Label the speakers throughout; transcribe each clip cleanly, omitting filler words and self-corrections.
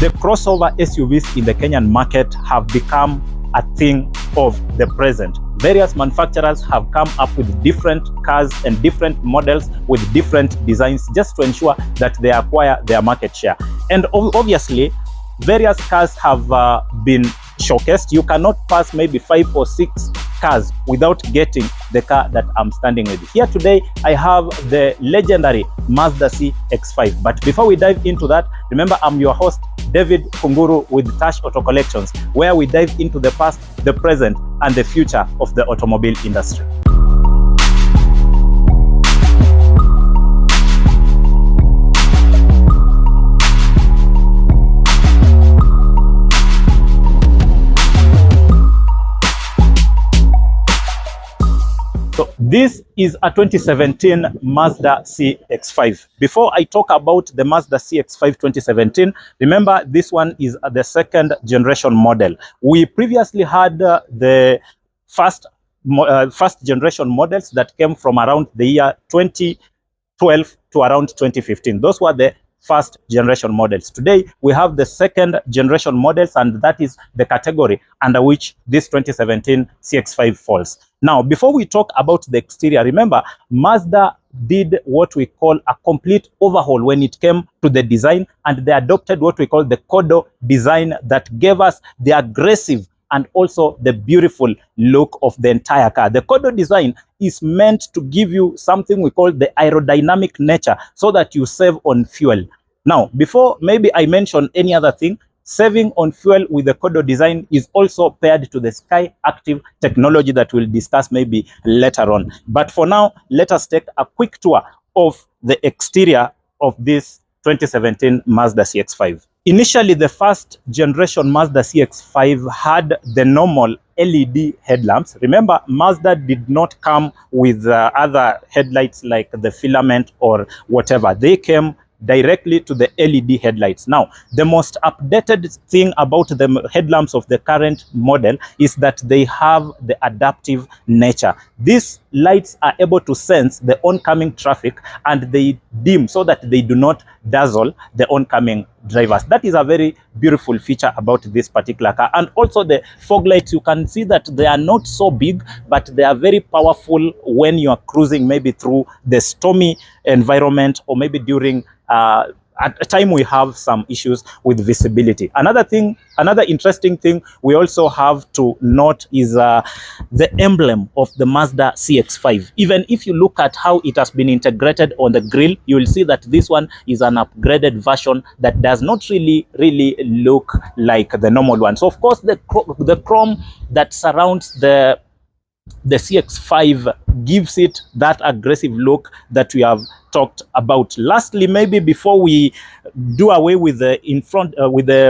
Speaker 1: The crossover SUVs in the Kenyan market have become a thing of the present. Various manufacturers have come up with different cars and different models with different designs just to ensure that they acquire their market share. And obviously, various cars have been showcased. You cannot pass maybe 5 or 6 cars without getting the car that I'm standing with. Here today, I have the legendary Mazda CX-5. But before we dive into that, remember I'm your host, David Kunguru with Tash Auto Collections, where we dive into the past, the present, and the future of the automobile industry. So this is a 2017 Mazda CX-5. Before I talk about the Mazda CX-5 2017, remember this one is the second generation model. We previously had the first generation models that came from around the year 2012 to around 2015. Those were the first generation models. Today we have the second generation models, and that is the category under which this 2017 CX-5 falls. Now, before we talk about the exterior, remember Mazda did what we call a complete overhaul when it came to the design, and they adopted what we call the Kodo design that gave us the aggressive and also the beautiful look of the entire car. The Kodo design is meant to give you something we call the aerodynamic nature so that you save on fuel. Now, before maybe I mention any other thing, saving on fuel with the Kodo design is also paired to the Sky Active technology that we'll discuss maybe later on. But for now, let us take a quick tour of the exterior of this 2017 Mazda CX-5. Initially, the first generation Mazda CX-5 had the normal LED headlamps. Remember, Mazda did not come with other headlights like the filament or whatever. They came directly to the LED headlights. Now, the most updated thing about the headlamps of the current model is that they have the adaptive nature. These lights are able to sense the oncoming traffic and they dim so that they do not dazzle the oncoming drivers. That is a very beautiful feature about this particular car. And also the fog lights, you can see that they are not so big, but they are very powerful when you are cruising maybe through the stormy environment, or maybe during at a time we have some issues with visibility. Another interesting thing we also have to note is the emblem of the Mazda CX-5. Even if you look at how it has been integrated on the grille, you will see that this one is an upgraded version that does not really look like the normal one. So of course the chrome that surrounds the CX-5 gives it that aggressive look that we have talked about. Lastly, maybe before we do away with the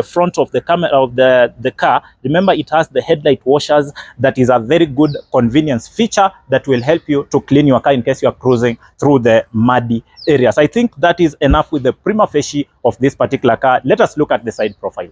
Speaker 1: front of the camera of the car, remember it has the headlight washers. That is a very good convenience feature that will help you to clean your car in case you are cruising through the muddy areas. I think that is enough with the prima facie of this particular car. Let us look at the side profile.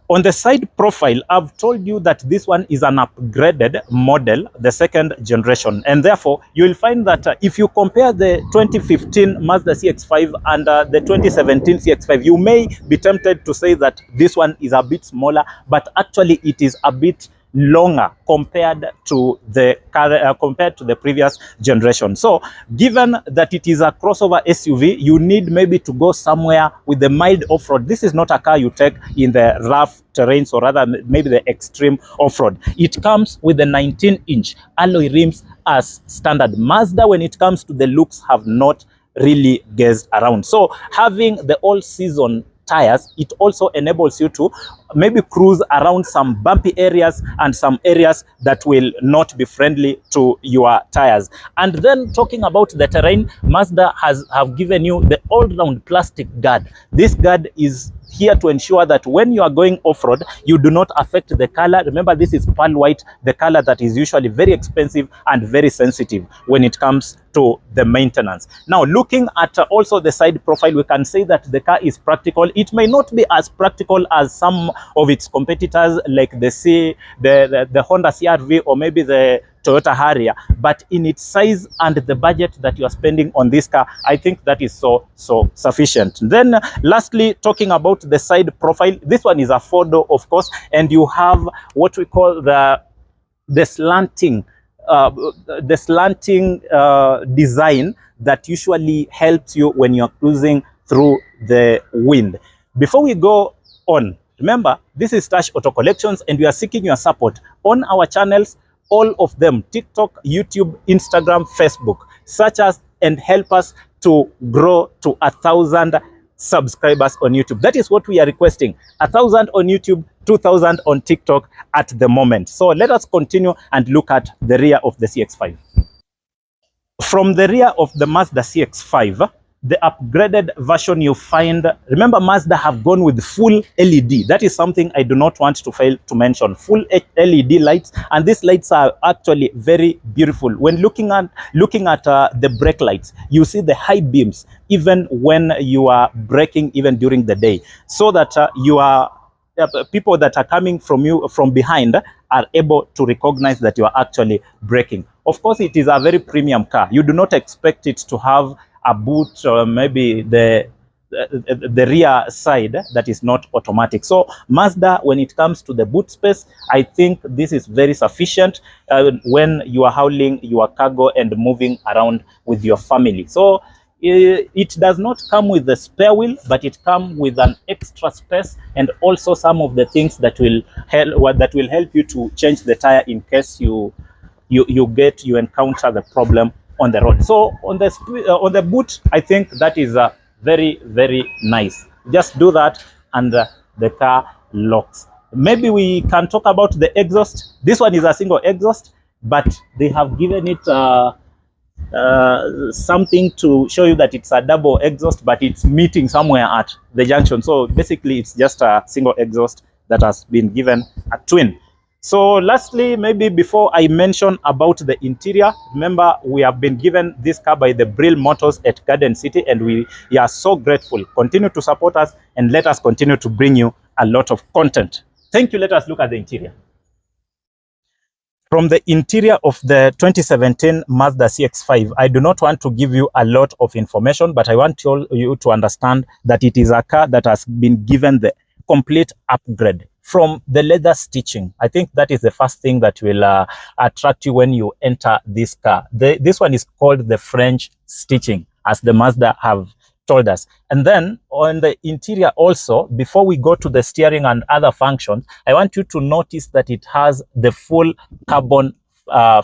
Speaker 1: On the side profile, I've told you that this one is an upgraded model, the second generation. And therefore, you will find that if you compare the 2015 Mazda CX-5 and the 2017 CX-5, you may be tempted to say that this one is a bit smaller, but actually it is a bit longer compared to the previous generation. So given that it is a crossover SUV, you need maybe to go somewhere with the mild off-road. This is not a car you take in the rough terrains, or rather maybe the extreme off-road. It comes with the 19-inch alloy rims as standard. Mazda, when it comes to the looks, have not really guessed around. So having the all-season tires, it also enables you to maybe cruise around some bumpy areas and some areas that will not be friendly to your tires. And then talking about the terrain, Mazda have given you the all-round plastic guard. This guard is here to ensure that when you are going off-road, you do not affect the color. Remember, this is pearl white, the color that is usually very expensive and very sensitive when it comes to the maintenance. Now, looking at also the side profile, we can say that the car is practical. It may not be as practical as some of its competitors like the Honda CR-V or maybe the Toyota Harrier, but in its size and the budget that you are spending on this car, I think that is so sufficient. Then lastly, talking about the side profile, this one is a 4-door, of course, and you have what we call the slanting design that usually helps you when you're cruising through the wind. Before we go on, remember, this is Stash Auto Collections and we are seeking your support on our channels, all of them: TikTok, YouTube, Instagram, Facebook. Search us and help us to grow to 1,000 subscribers on YouTube. That is what we are requesting: 1,000 on YouTube, 2,000 on TikTok at the moment. So let us continue and look at the rear of the CX-5. From the rear of the Mazda CX-5, the upgraded version you find, remember Mazda have gone with full LED. That is something I do not want to fail to mention. Full LED lights, and these lights are actually very beautiful. When looking at the brake lights, you see the high beams even when you are braking, even during the day, so that people that are coming from behind are able to recognize that you are actually braking. Of course, it is a very premium car. You do not expect it to have a boot or maybe the rear side that is not automatic. So Mazda, when it comes to the boot space, I think this is very sufficient when you are hauling your cargo and moving around with your family. So it does not come with the spare wheel, but it comes with an extra space and also some of the things that will help you to change the tire in case you encounter the problem on the road. So on the boot, I think that is very, very nice. Just do that and the car locks. Maybe we can talk about the exhaust. This one is a single exhaust, but they have given it something to show you that it's a double exhaust, but it's meeting somewhere at the junction. So basically it's just a single exhaust that has been given a twin. So lastly, maybe before I mention about the interior, remember we have been given this car by the Brill Motors at Garden City, and we are so grateful. Continue to support us and let us continue to bring you a lot of content. Thank you. Let us look at the interior. From the interior of the 2017 Mazda CX-5, I do not want to give you a lot of information, but I want you to understand that it is a car that has been given the complete upgrade. From the leather stitching, I think that is the first thing that will attract you when you enter this car. This one is called the French stitching, as the Mazda have told us. And then on the interior also, before we go to the steering and other functions, I want you to notice that it has the full carbon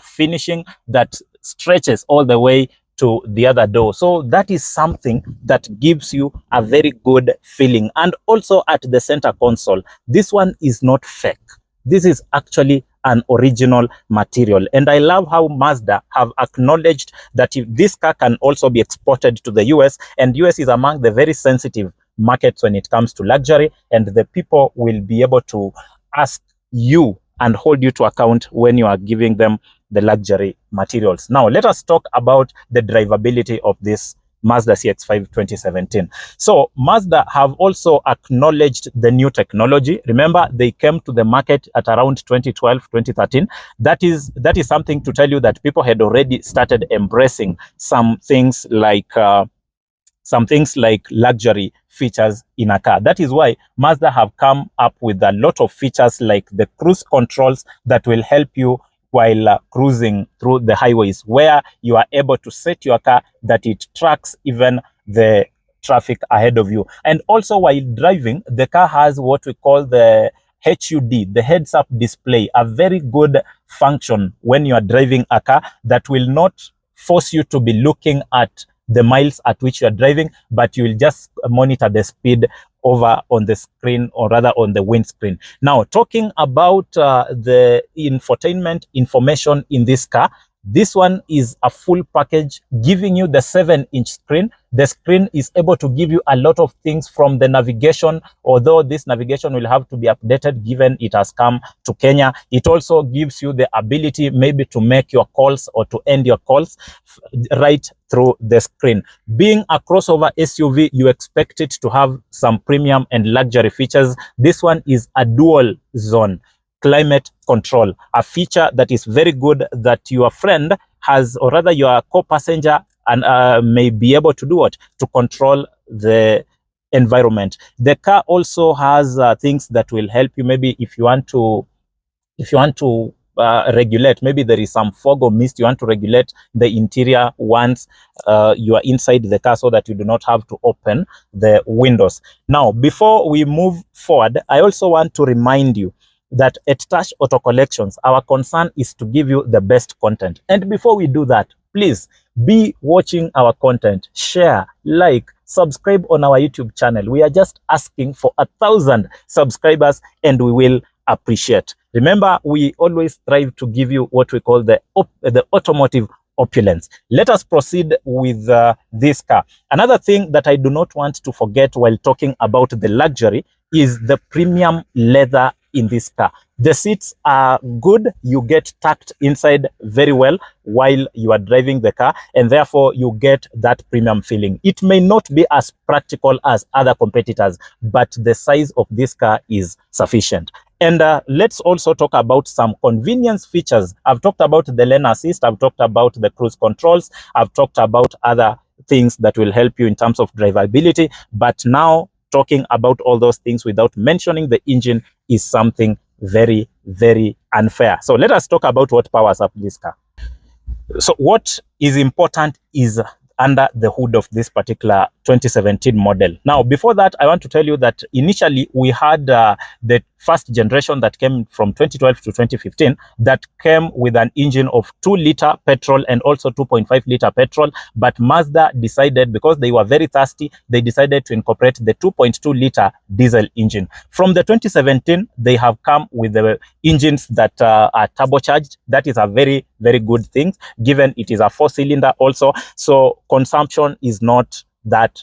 Speaker 1: finishing that stretches all the way to the other door. So that is something that gives you a very good feeling. And also at the center console, this one is not fake. This is actually an original material. And I love how Mazda have acknowledged that if this car can also be exported to the US, and US is among the very sensitive markets when it comes to luxury, and the people will be able to ask you and hold you to account when you are giving them the luxury materials. Now, let us talk about the drivability of this Mazda CX-5 2017. So Mazda have also acknowledged the new technology. Remember, they came to the market at around 2012, 2013. That is something to tell you that people had already started embracing some things like luxury features in a car. That is why Mazda have come up with a lot of features like the cruise controls that will help you while cruising through the highways, where you are able to set your car that it tracks even the traffic ahead of you. And also while driving, the car has what we call the HUD, the heads-up display, a very good function when you are driving a car that will not force you to be looking at the miles at which you are driving, but you will just monitor the speed over on the screen, or rather on the windscreen. Now, talking about the infotainment information in this car, this one is a full package, giving you the 7-inch screen. The screen is able to give you a lot of things from the navigation, although this navigation will have to be updated given it has come to Kenya. It also gives you the ability maybe to make your calls or to end your calls right through the screen. Being a crossover SUV, you expect it to have some premium and luxury features. This one is a dual zone climate control, a feature that is very good that your friend has, or rather your co-passenger, and may be able to do what? To control the environment. The car also has things that will help you. Maybe if you want to regulate, maybe there is some fog or mist, you want to regulate the interior once you are inside the car, so that you do not have to open the windows. Now, before we move forward, I also want to remind you that at Touch Auto Collections, our concern is to give you the best content. And before we do that, please be watching our content, share, like, subscribe on our YouTube channel. We are just asking for 1,000 subscribers, and we will appreciate. Remember, we always strive to give you what we call the automotive opulence. Let us proceed with this car. Another thing that I do not want to forget while talking about the luxury is the premium leather in this car. The seats are good. You get tucked inside very well while you are driving the car, and therefore you get that premium feeling. It may not be as practical as other competitors, but the size of this car is sufficient. And let's also talk about some convenience features. I've talked about the lane assist. I've talked about the cruise controls. I've talked about other things that will help you in terms of drivability. But now, talking about all those things without mentioning the engine is something very, very unfair. So let us talk about what powers up this car. So what is important is under the hood of this particular 2017 model. Now, before that, I want to tell you that initially we had the first generation that came from 2012 to 2015 that came with an engine of 2-liter petrol and also 2.5-liter petrol. But Mazda decided, because they were very thirsty, they decided to incorporate the 2.2-liter diesel engine. From the 2017, they have come with the engines that are turbocharged. That is a very, very good thing, given it is a 4-cylinder also. So consumption is not that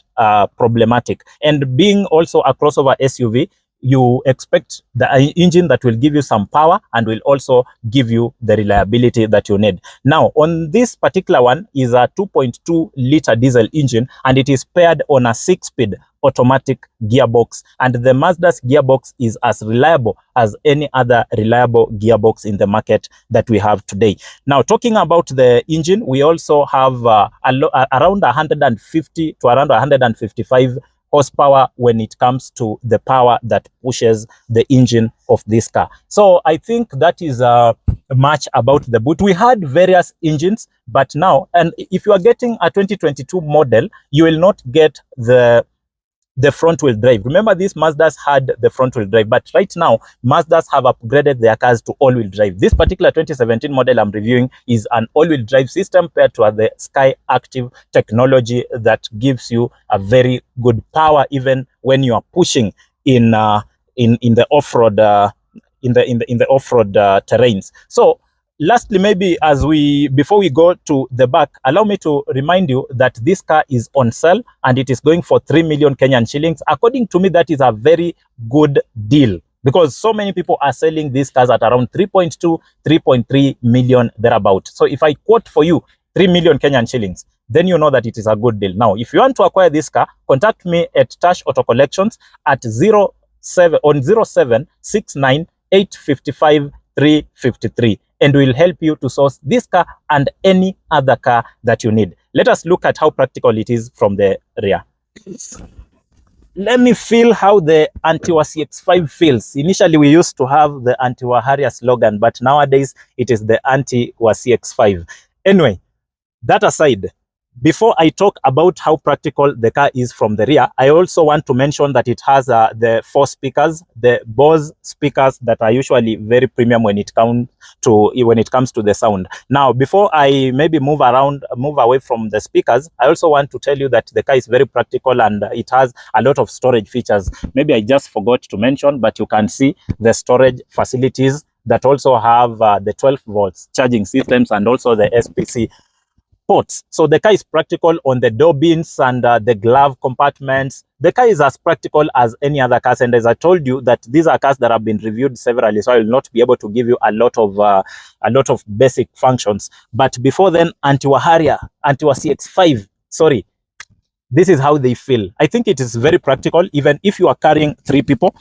Speaker 1: problematic. And being also a crossover SUV, you expect the engine that will give you some power and will also give you the reliability that you need. Now, on this particular one is a 2.2-liter diesel engine, and it is paired on a 6-speed automatic gearbox, and the Mazda's gearbox is as reliable as any other reliable gearbox in the market that we have today. Now, talking about the engine, we also have around 150 to around 155 horsepower when it comes to the power that pushes the engine of this car. So I think that is much about the boot. We had various engines, but now, and if you are getting a 2022 model, you will not get the front wheel drive. Remember, these Mazdas had the front wheel drive, but right now Mazdas have upgraded their cars to all wheel drive. This particular 2017 model I'm reviewing is an all wheel drive system paired to the Sky Active technology that gives you a very good power even when you are pushing in the off-road in the off-road terrains. So lastly, maybe before we go to the back, allow me to remind you that this car is on sale and it is going for 3 million Kenyan shillings. According to me, that is a very good deal, because so many people are selling these cars at around 3.2, 3.3 million thereabout. So if I quote for you 3 million Kenyan shillings, then you know that it is a good deal. Now, if you want to acquire this car, contact me at Touch Auto Collections at 0769 855 353. And we'll help you to source this car and any other car that you need. Let us look at how practical it is from the rear. Let me feel how the Antiwa CX-5 feels. Initially, we used to have the Antiwa Harrier slogan, but nowadays it is the Antiwa CX-5. Anyway, that aside, before I talk about how practical the car is from the rear, I also want to mention that it has the 4 speakers, the Bose speakers that are usually very premium when it comes to the sound. Now, before I maybe move away from the speakers, I also want to tell you that the car is very practical and it has a lot of storage features. Maybe I just forgot to mention, but you can see the storage facilities that also have the 12 volts charging systems and also the SPC ports. So the car is practical on the door bins and the glove compartments. The car is as practical as any other cars, and as I told you that these are cars that have been reviewed severally, so I will not be able to give you a lot of basic functions. But before then, Antiwa Harrier, Antiwa CX-5, sorry, this is how they feel. I think it is very practical, even if you are carrying 3 people.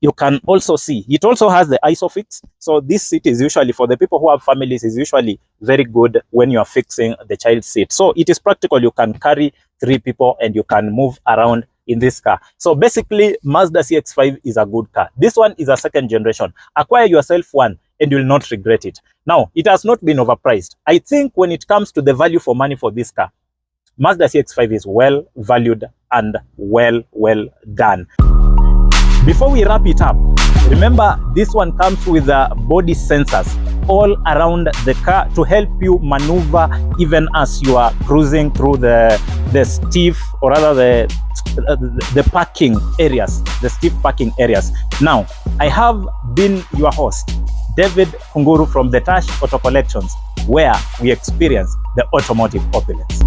Speaker 1: you can also see it also has the ISOFIX. So this seat is usually, for the people who have families, is usually very good when you are fixing the child seat. So it is practical. You can carry 3 people and you can move around in this car. So basically, Mazda CX-5 is a good car. This one is a second generation. Acquire yourself one and you will not regret it. Now, it has not been overpriced. I think when it comes to the value for money for this car, Mazda CX-5 is well valued and well done. Before we wrap it up, remember this one comes with body sensors all around the car to help you maneuver even as you are cruising through the stiff, or rather the parking areas, the stiff parking areas. Now, I have been your host, David Kunguru from the Tash Auto Collections, where we experience the automotive opulence.